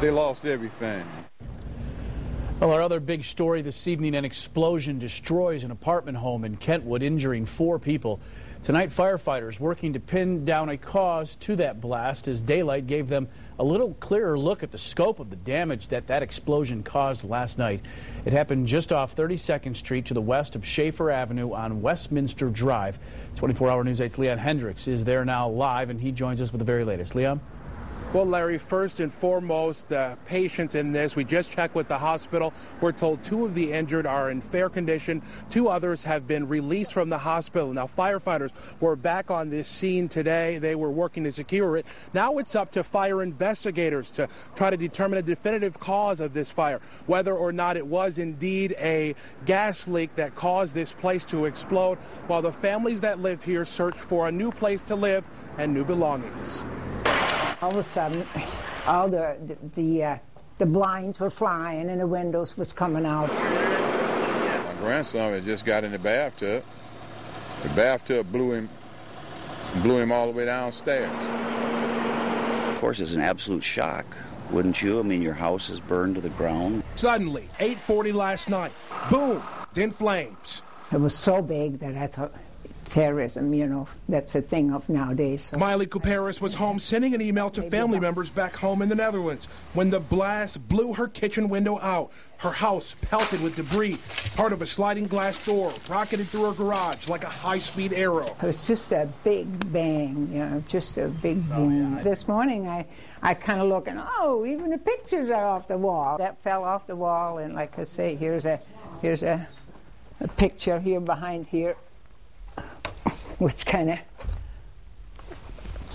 They lost everything. Well, our other big story this evening, an explosion destroys an apartment home in Kentwood, injuring 4 people. Tonight, firefighters working to pin down a cause to that blast as daylight gave them a little clearer look at the scope of the damage that explosion caused last night. It happened just off 32nd Street to the west of Schaefer Avenue on Westminster Drive. 24-hour News 8's Leon Hendricks is there now live, and he joins us with the very latest. Leon? Well, Larry, first and foremost, patients in this. We just checked with the hospital. We're told 2 of the injured are in fair condition. 2 others have been released from the hospital. Now, firefighters were back on this scene today. They were working to secure it. Now it's up to fire investigators to try to determine a definitive cause of this fire, whether or not it was indeed a gas leak that caused this place to explode, while the families that live here search for a new place to live and new belongings. All of a sudden, all the blinds were flying and the windows was coming out. My grandson had just got in the bathtub. The bathtub blew him all the way downstairs. Of course, it's an absolute shock, wouldn't you? I mean, your house is burned to the ground. Suddenly, 8:40 last night, boom, in flames. It was so big that I thought, terrorism, you know, that's a thing of nowadays. So. Miley Couperis was home sending an email to family members back home in the Netherlands when the blast blew her kitchen window out. Her house pelted with debris. Part of a sliding glass door rocketed through her garage like a high-speed arrow. It was just a big bang, you know, just a big boom. Yeah. This morning I kind of look and, oh, even the pictures are off the wall. That fell off the wall, and like I say, here's a picture here behind here, which kind of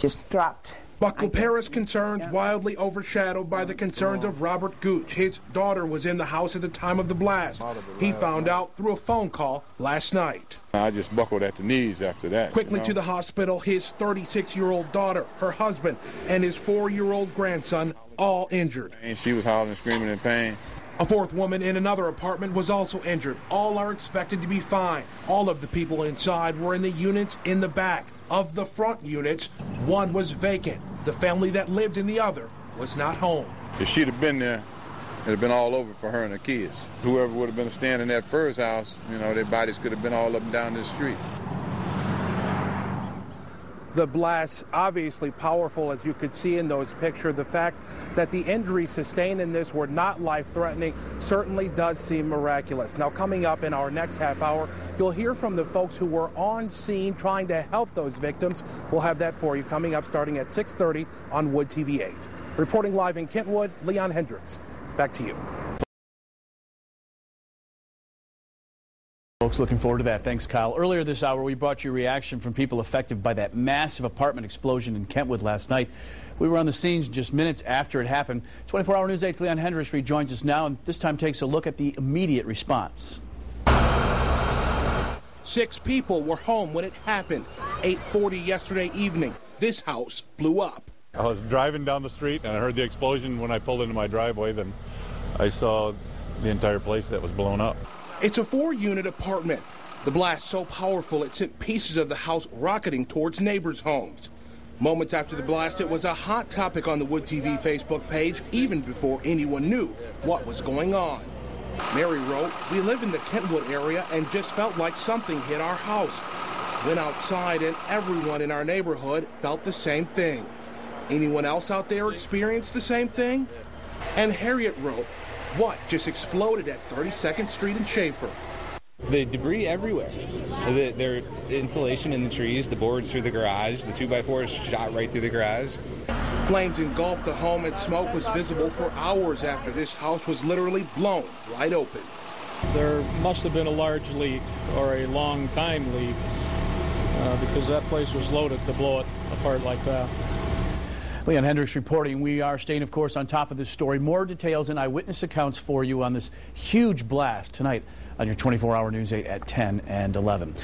just dropped. But Couperis' concerns wildly overshadowed by the concerns of Robert Gooch. His daughter was in the house at the time of the blast. He found out through a phone call last night. I just buckled at the knees after that. Quickly to the hospital, his 36-year-old daughter, her husband, and his 4-year-old grandson, all injured. And she was howling and screaming in pain. A 4th woman in another apartment was also injured. All are expected to be fine. All of the people inside were in the units in the back. Of the front units, 1 was vacant. The family that lived in the other was not home. If she'd have been there, it'd have been all over for her and her kids. Whoever would have been standing in that first house, you know, their bodies could have been all up and down this street. The blast, obviously powerful, as you could see in those pictures. The fact that the injuries sustained in this were not life-threatening certainly does seem miraculous. Now, coming up in our next half hour, you'll hear from the folks who were on scene trying to help those victims. We'll have that for you coming up starting at 6:30 on Wood TV 8. Reporting live in Kentwood, Leon Hendricks. Back to you. Folks, looking forward to that. Thanks, Kyle. Earlier this hour, we brought you a reaction from people affected by that massive apartment explosion in Kentwood last night. We were on the scene just minutes after it happened. 24-hour News 8's Leon Hendricks rejoins us now, and this time takes a look at the immediate response. 6 people were home when it happened. 8:40 yesterday evening, this house blew up. I was driving down the street, and I heard the explosion. When I pulled into my driveway, then I saw the entire place that was blown up. It's a 4-unit apartment. The blast so powerful it sent pieces of the house rocketing towards neighbors' homes. Moments after the blast, it was a hot topic on the Wood TV Facebook page, even before anyone knew what was going on. Mary wrote, "We live in the Kentwood area and just felt like something hit our house. Went outside and everyone in our neighborhood felt the same thing. Anyone else out there experienced the same thing?" And Harriet wrote, "What just exploded at 32nd Street in Schaefer?" The debris everywhere. Their insulation in the trees, the boards through the garage, the 2x4s shot right through the garage. Flames engulfed the home and smoke was visible for hours after this house was literally blown wide open. There must have been a large leak or a long time leak because that place was loaded to blow it apart like that. Leon Hendricks reporting. We are staying, of course, on top of this story. More details and eyewitness accounts for you on this huge blast tonight on your 24-hour News 8 at 10 and 11.